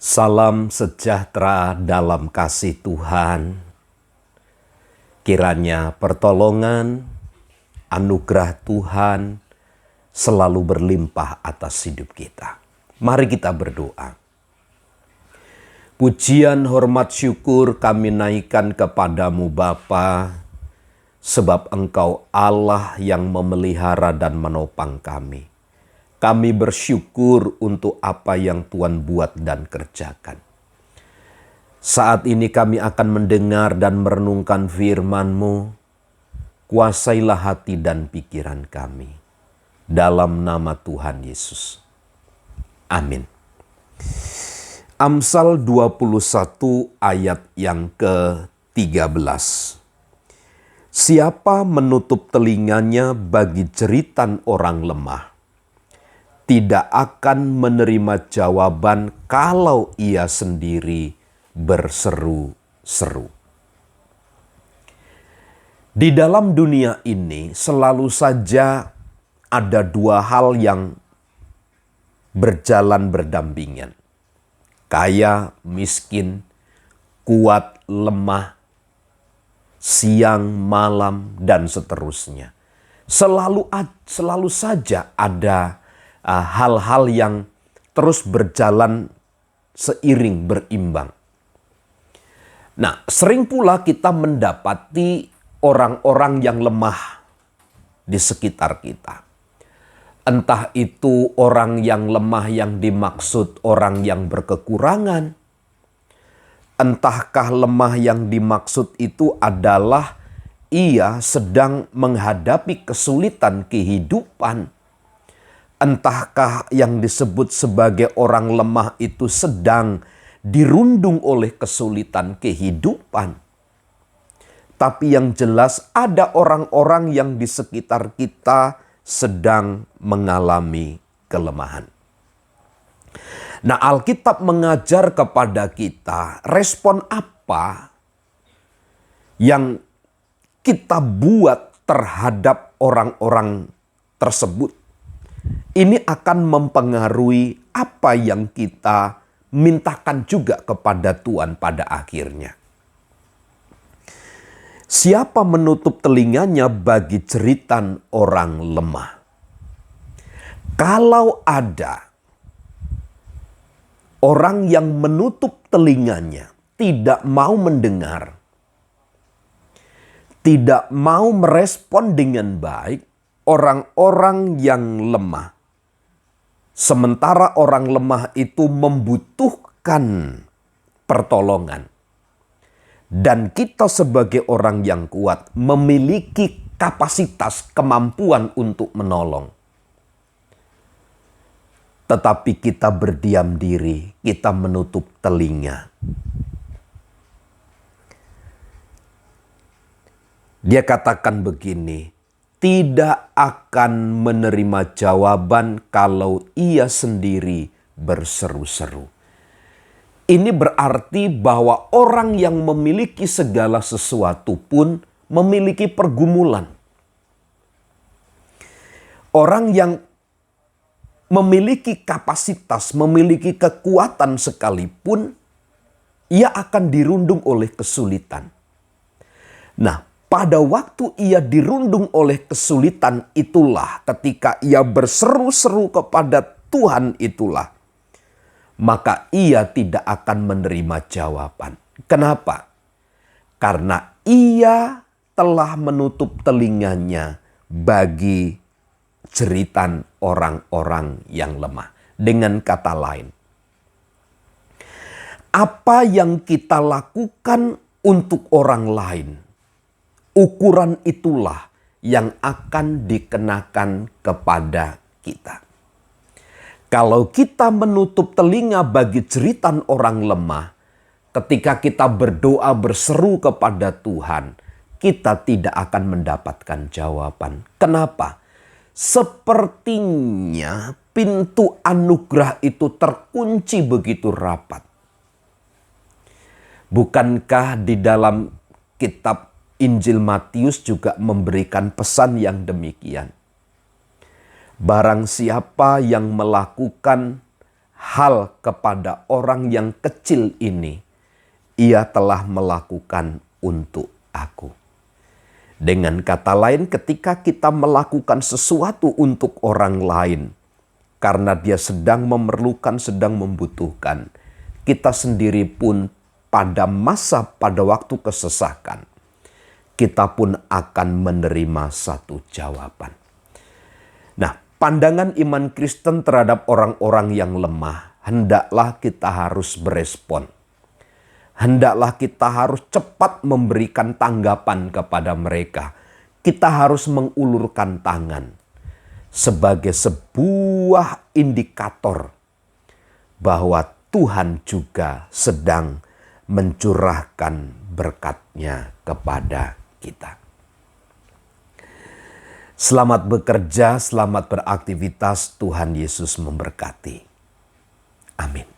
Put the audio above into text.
Salam sejahtera dalam kasih Tuhan. Kiranya pertolongan, anugerah Tuhan selalu berlimpah atas hidup kita. Mari kita berdoa. Pujian, hormat, syukur kami naikkan kepadamu Bapa, sebab Engkau Allah yang memelihara dan menopang kami. Kami bersyukur untuk apa yang Tuhan buat dan kerjakan. Saat ini kami akan mendengar dan merenungkan firman-Mu. Kuasailah hati dan pikiran kami. Dalam nama Tuhan Yesus. Amin. Amsal 21 ayat yang ke-13. Siapa menutup telinganya bagi jeritan orang lemah, tidak akan menerima jawaban kalau ia sendiri berseru-seru. Di dalam dunia ini selalu saja ada dua hal yang berjalan berdampingan. Kaya, miskin, kuat, lemah, siang, malam, dan seterusnya. Selalu saja ada hal-hal yang terus berjalan seiring berimbang. Nah, sering pula kita mendapati orang-orang yang lemah di sekitar kita. Entah itu orang yang lemah yang dimaksud orang yang berkekurangan. Entahkah lemah yang dimaksud itu adalah ia sedang menghadapi kesulitan kehidupan. Entahkah yang disebut sebagai orang lemah itu sedang dirundung oleh kesulitan kehidupan. Tapi yang jelas ada orang-orang yang di sekitar kita sedang mengalami kelemahan. Nah, Alkitab mengajar kepada kita respon apa yang kita buat terhadap orang-orang tersebut. Ini akan mempengaruhi apa yang kita mintakan juga kepada Tuhan pada akhirnya. Siapa menutup telinganya bagi jeritan orang lemah? Kalau ada orang yang menutup telinganya, tidak mau mendengar, tidak mau merespon dengan baik orang-orang yang lemah. Sementara orang lemah itu membutuhkan pertolongan. Dan kita sebagai orang yang kuat memiliki kapasitas, kemampuan untuk menolong. Tetapi kita berdiam diri, kita menutup telinga. Dia katakan begini, tidak akan menerima jawaban kalau ia sendiri berseru-seru. Ini berarti bahwa orang yang memiliki segala sesuatu pun memiliki pergumulan. Orang yang memiliki kapasitas, memiliki kekuatan sekalipun, ia akan dirundung oleh kesulitan. Nah, pada waktu ia dirundung oleh kesulitan itulah, ketika ia berseru-seru kepada Tuhan itulah, maka ia tidak akan menerima jawaban. Kenapa? Karena ia telah menutup telinganya bagi jeritan orang-orang yang lemah. Dengan kata lain, apa yang kita lakukan untuk orang lain, ukuran itulah yang akan dikenakan kepada kita. Kalau kita menutup telinga bagi jeritan orang lemah, ketika kita berdoa berseru kepada Tuhan, kita tidak akan mendapatkan jawaban. Kenapa? Sepertinya pintu anugerah itu terkunci begitu rapat. Bukankah di dalam kitab Injil Matius juga memberikan pesan yang demikian? Barang siapa yang melakukan hal kepada orang yang kecil ini, ia telah melakukan untuk aku. Dengan kata lain, ketika kita melakukan sesuatu untuk orang lain, karena dia sedang memerlukan, sedang membutuhkan, kita sendiri pun pada waktu kesesakan, kita pun akan menerima satu jawaban. Nah, pandangan iman Kristen terhadap orang-orang yang lemah, hendaklah kita harus berespon. Hendaklah kita harus cepat memberikan tanggapan kepada mereka. Kita harus mengulurkan tangan sebagai sebuah indikator bahwa Tuhan juga sedang mencurahkan berkat-Nya kepada kita. Selamat bekerja, selamat beraktivitas. Tuhan Yesus memberkati. Amin.